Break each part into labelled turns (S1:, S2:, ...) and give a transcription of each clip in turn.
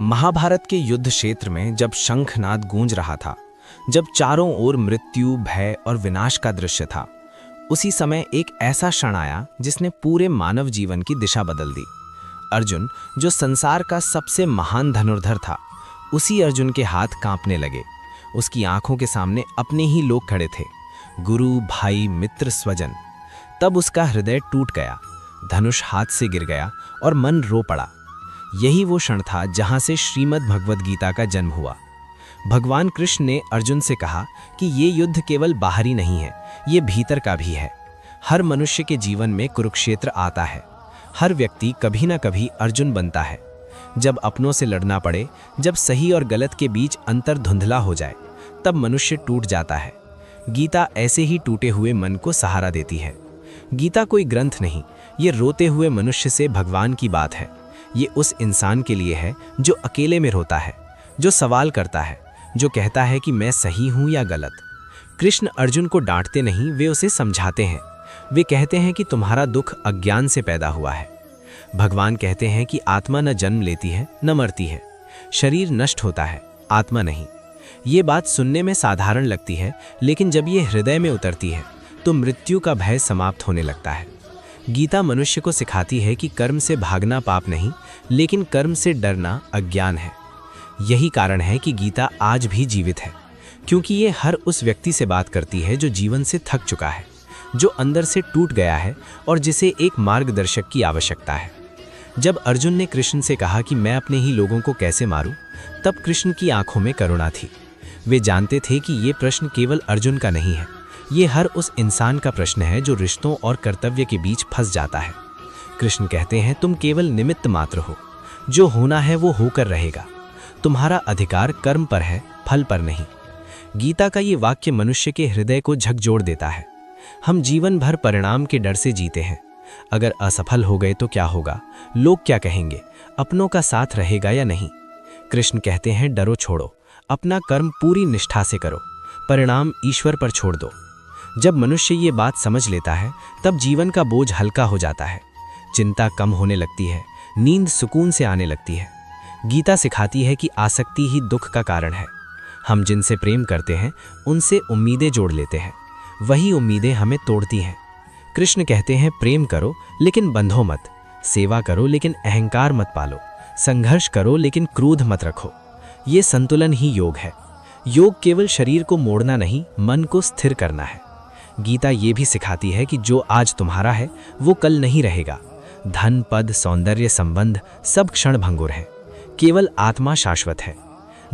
S1: महाभारत के युद्ध क्षेत्र में जब शंखनाद गूंज रहा था, जब चारों ओर मृत्यु, भय और विनाश का दृश्य था, उसी समय एक ऐसा क्षण आया जिसने पूरे मानव जीवन की दिशा बदल दी। अर्जुन, जो संसार का सबसे महान धनुर्धर था, उसी अर्जुन के हाथ कांपने लगे। उसकी आंखों के सामने अपने ही लोग खड़े थे, गुरु, भाई, मित्र, स्वजन। तब उसका हृदय टूट गया, धनुष हाथ से गिर गया और मन रो पड़ा। यही वो क्षण था जहां से श्रीमद् भगवद गीता का जन्म हुआ। भगवान कृष्ण ने अर्जुन से कहा कि ये युद्ध केवल बाहरी नहीं है, ये भीतर का भी है। हर मनुष्य के जीवन में कुरुक्षेत्र आता है। हर व्यक्ति कभी ना कभी अर्जुन बनता है। जब अपनों से लड़ना पड़े, जब सही और गलत के बीच अंतर धुंधला हो जाए, तब मनुष्य टूट जाता है। गीता ऐसे ही टूटे हुए मन को सहारा देती है। गीता कोई ग्रंथ नहीं, ये रोते हुए मनुष्य से भगवान की बात है। ये उस इंसान के लिए है जो अकेले में रोता है, जो सवाल करता है, जो कहता है कि मैं सही हूं या गलत। कृष्ण अर्जुन को डांटते नहीं, वे उसे समझाते हैं। वे कहते हैं कि तुम्हारा दुख अज्ञान से पैदा हुआ है। भगवान कहते हैं कि आत्मा न जन्म लेती है न मरती है, शरीर नष्ट होता है, आत्मा नहीं। ये बात सुनने में साधारण लगती है, लेकिन जब ये हृदय में उतरती है तो मृत्यु का भय समाप्त होने लगता है। गीता मनुष्य को सिखाती है कि कर्म से भागना पाप नहीं, लेकिन कर्म से डरना अज्ञान है। यही कारण है कि गीता आज भी जीवित है, क्योंकि ये हर उस व्यक्ति से बात करती है जो जीवन से थक चुका है, जो अंदर से टूट गया है और जिसे एक मार्गदर्शक की आवश्यकता है। जब अर्जुन ने कृष्ण से कहा कि मैं अपने ही लोगों को कैसे मारूं, तब कृष्ण की आंखों में करुणा थी। वे जानते थे कि ये प्रश्न केवल अर्जुन का नहीं है, ये हर उस इंसान का प्रश्न है जो रिश्तों और कर्तव्य के बीच फंस जाता है। कृष्ण कहते हैं, तुम केवल निमित्त मात्र हो, जो होना है वो होकर रहेगा। तुम्हारा अधिकार कर्म पर है, फल पर नहीं। गीता का ये वाक्य मनुष्य के हृदय को झकझोर देता है। हम जीवन भर परिणाम के डर से जीते हैं। अगर असफल हो गए तो क्या होगा, लोग क्या कहेंगे, अपनों का साथ रहेगा या नहीं। कृष्ण कहते हैं, डरो छोड़ो, अपना कर्म पूरी निष्ठा से करो, परिणाम ईश्वर पर छोड़ दो। जब मनुष्य ये बात समझ लेता है, तब जीवन का बोझ हल्का हो जाता है, चिंता कम होने लगती है, नींद सुकून से आने लगती है। गीता सिखाती है कि आसक्ति ही दुख का कारण है। हम जिनसे प्रेम करते हैं, उनसे उम्मीदें जोड़ लेते हैं, वही उम्मीदें हमें तोड़ती हैं। कृष्ण कहते हैं, प्रेम करो लेकिन बंधो मत, सेवा करो लेकिन अहंकार मत पालो, संघर्ष करो लेकिन क्रोध मत रखो। ये संतुलन ही योग है। योग केवल शरीर को मोड़ना नहीं, मन को स्थिर करना है। गीता ये भी सिखाती है कि जो आज तुम्हारा है वो कल नहीं रहेगा। धन, पद, सौंदर्य, संबंध सब क्षण भंगुर है, केवल आत्मा शाश्वत है।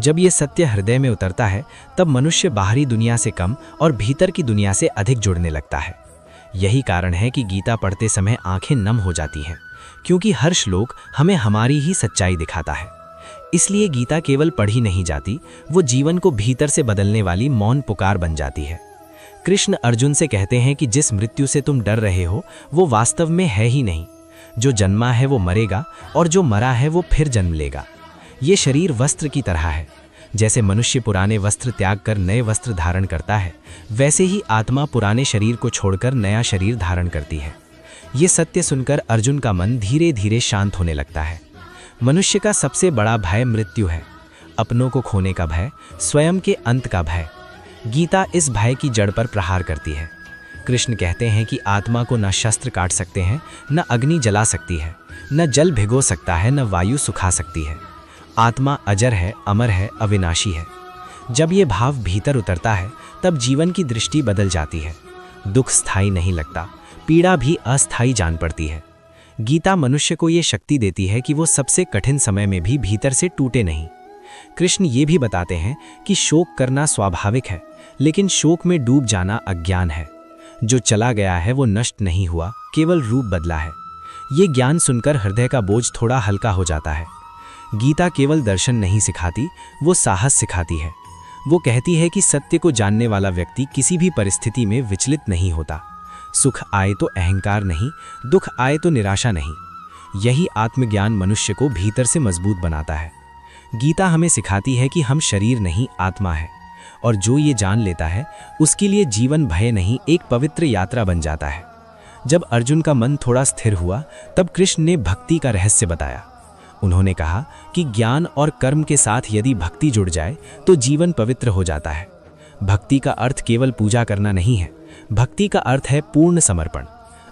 S1: जब ये सत्य हृदय में उतरता है, तब मनुष्य बाहरी दुनिया से कम और भीतर की दुनिया से अधिक जुड़ने लगता है। यही कारण है कि गीता पढ़ते समय आंखें नम हो जाती हैं, क्योंकि हर श्लोक हमें हमारी ही सच्चाई दिखाता है। इसलिए गीता केवल पढ़ी नहीं जाती, वो जीवन को भीतर से बदलने वाली मौन पुकार बन जाती है। कृष्ण अर्जुन से कहते हैं कि जिस मृत्यु से तुम डर रहे हो वो वास्तव में है ही नहीं। जो जन्मा है वो मरेगा और जो मरा है वो फिर जन्म लेगा। ये शरीर वस्त्र की तरह है। जैसे मनुष्य पुराने वस्त्र त्याग कर नए वस्त्र धारण करता है, वैसे ही आत्मा पुराने शरीर को छोड़कर नया शरीर धारण करती है। ये सत्य सुनकर अर्जुन का मन धीरे धीरे शांत होने लगता है। मनुष्य का सबसे बड़ा भय मृत्यु है, अपनों को खोने का भय, स्वयं के अंत का भय। गीता इस भय की जड़ पर प्रहार करती है। कृष्ण कहते हैं कि आत्मा को न शस्त्र काट सकते हैं, न अग्नि जला सकती है, न जल भिगो सकता है, न वायु सुखा सकती है। आत्मा अजर है, अमर है, अविनाशी है। जब ये भाव भीतर उतरता है, तब जीवन की दृष्टि बदल जाती है। दुख स्थायी नहीं लगता, पीड़ा भी अस्थायी जान पड़ती है। गीता मनुष्य को ये शक्ति देती है कि वो सबसे कठिन समय में भी भीतर से टूटे नहीं। कृष्ण ये भी बताते हैं कि शोक करना स्वाभाविक है, लेकिन शोक में डूब जाना अज्ञान है। जो चला गया है वो नष्ट नहीं हुआ, केवल रूप बदला है। ये ज्ञान सुनकर हृदय का बोझ थोड़ा हल्का हो जाता है। गीता केवल दर्शन नहीं सिखाती, वो साहस सिखाती है। वो कहती है कि सत्य को जानने वाला व्यक्ति किसी भी परिस्थिति में विचलित नहीं होता। सुख आए तो अहंकार नहीं, दुख आए तो निराशा नहीं। यही आत्मज्ञान मनुष्य को भीतर से मजबूत बनाता है। गीता हमें सिखाती है कि हम शरीर नहीं, आत्मा है, और जो ये जान लेता है उसके लिए जीवन भय नहीं, एक पवित्र यात्रा बन जाता है। जब अर्जुन का मन थोड़ा स्थिर हुआ, तब कृष्ण ने भक्ति का रहस्य बताया। उन्होंने कहा कि कि ज्ञान और कर्म के साथ यदि भक्ति जुड़ जाए तो जीवन पवित्र हो जाता है। भक्ति का अर्थ केवल पूजा करना नहीं है, भक्ति का अर्थ है पूर्ण समर्पण।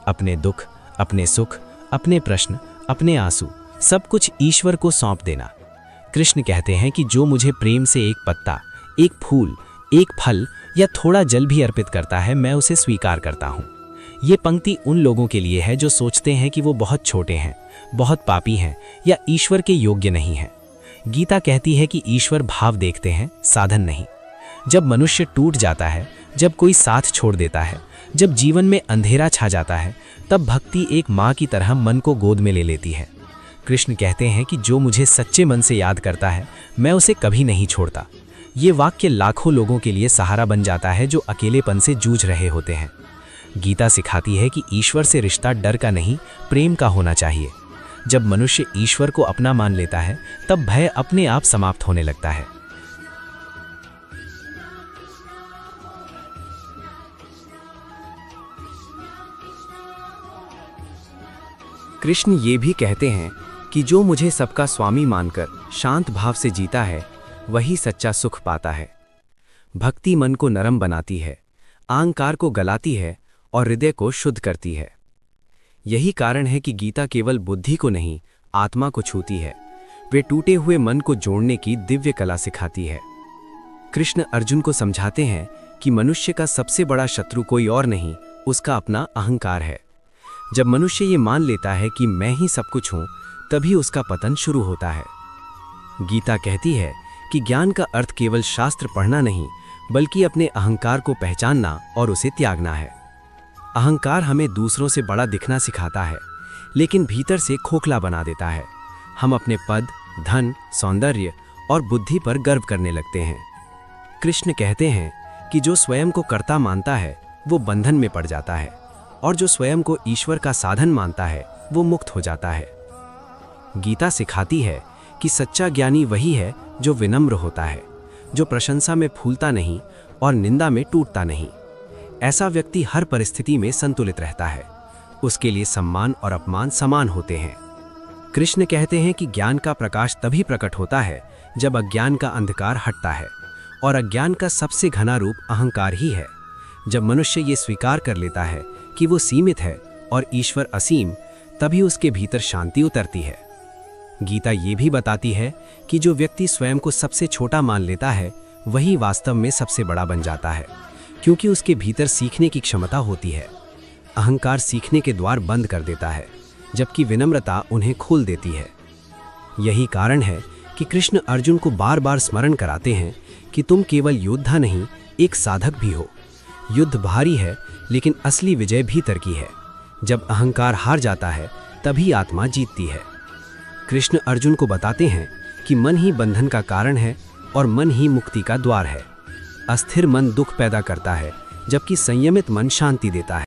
S1: अपने दुख, अपने सुख, अपने प्रश्न, अपने आंसू, सब कुछ ईश्वर को सौंप देना। कृष्ण कहते हैं कि जो मुझे प्रेम से एक पत्ता, एक फूल, एक फल या थोड़ा जल भी अर्पित करता है, मैं उसे स्वीकार करता हूँ। ये पंक्ति उन लोगों के लिए है जो सोचते हैं कि वो बहुत छोटे हैं, बहुत पापी हैं या ईश्वर के योग्य नहीं हैं। गीता कहती है कि ईश्वर भाव देखते हैं, साधन नहीं। जब मनुष्य टूट जाता है, जब कोई साथ छोड़ देता है, जब जीवन में अंधेरा छा जाता है, तब भक्ति एक माँ की तरह मन को गोद में ले लेती है। कृष्ण कहते हैं कि जो मुझे सच्चे मन से याद करता है, मैं उसे कभी नहीं छोड़ता। ये वाक्य लाखों लोगों के लिए सहारा बन जाता है जो अकेलेपन से जूझ रहे होते हैं। गीता सिखाती है कि ईश्वर से रिश्ता डर का नहीं, प्रेम का होना चाहिए। जब मनुष्य ईश्वर को अपना मान लेता है, तब भय अपने आप समाप्त होने लगता है।
S2: कृष्ण ये भी कहते हैं कि जो मुझे सबका स्वामी मानकर शांत भाव से जीता है, वही सच्चा सुख पाता है। भक्ति मन को नरम बनाती है, अहंकार को गलाती है और हृदय को शुद्ध करती है। यही कारण है कि गीता केवल बुद्धि को नहीं, आत्मा को छूती है। वे टूटे हुए मन को जोड़ने की दिव्य कला सिखाती है। कृष्ण अर्जुन को समझाते हैं कि मनुष्य का सबसे बड़ा शत्रु कोई और नहीं, उसका अपना अहंकार है। जब मनुष्य ये मान लेता है कि मैं ही सब कुछ हूं, तभी उसका पतन शुरू होता है। गीता कहती है कि ज्ञान का अर्थ केवल शास्त्र पढ़ना नहीं, बल्कि अपने अहंकार को पहचानना और उसे त्यागना है। अहंकार हमें दूसरों से बड़ा दिखना सिखाता है, लेकिन भीतर से खोखला बना देता है। हम अपने पद, धन, सौंदर्य और बुद्धि पर गर्व करने लगते हैं। कृष्ण कहते हैं कि जो स्वयं को कर्ता मानता है, वो बंधन में पड़ जाता है, और जो स्वयं को ईश्वर का साधन मानता है, वो मुक्त हो जाता है। गीता सिखाती है कि सच्चा ज्ञानी वही है जो विनम्र होता है, जो प्रशंसा में फूलता नहीं और निंदा में टूटता नहीं। ऐसा व्यक्ति हर परिस्थिति में संतुलित रहता है। उसके लिए सम्मान और अपमान समान होते हैं। कृष्ण कहते हैं कि ज्ञान का प्रकाश तभी प्रकट होता है जब अज्ञान का अंधकार हटता है, और अज्ञान का सबसे घना रूप अहंकार ही है। जब मनुष्य ये स्वीकार कर लेता है कि वो सीमित है और ईश्वर असीम, तभी उसके भीतर शांति उतरती है। गीता ये भी बताती है कि जो व्यक्ति स्वयं को सबसे छोटा मान लेता है, वही वास्तव में सबसे बड़ा बन जाता है, क्योंकि उसके भीतर सीखने की क्षमता होती है। अहंकार सीखने के द्वार बंद कर देता है, जबकि विनम्रता उन्हें खोल देती है। यही कारण है कि कृष्ण अर्जुन को बार बार स्मरण कराते हैं कि तुम केवल योद्धा नहीं, एक साधक भी हो। युद्ध भारी है, लेकिन असली विजय भीतर की है। जब अहंकार हार जाता है, तभी आत्मा जीतती है। कृष्ण अर्जुन को बताते हैं कि मन ही बंधन का कारण है और मन ही मुक्ति का द्वार है। अस्थिर मन दुख पैदा करता है, जबकि संयमित मन शांति देता है।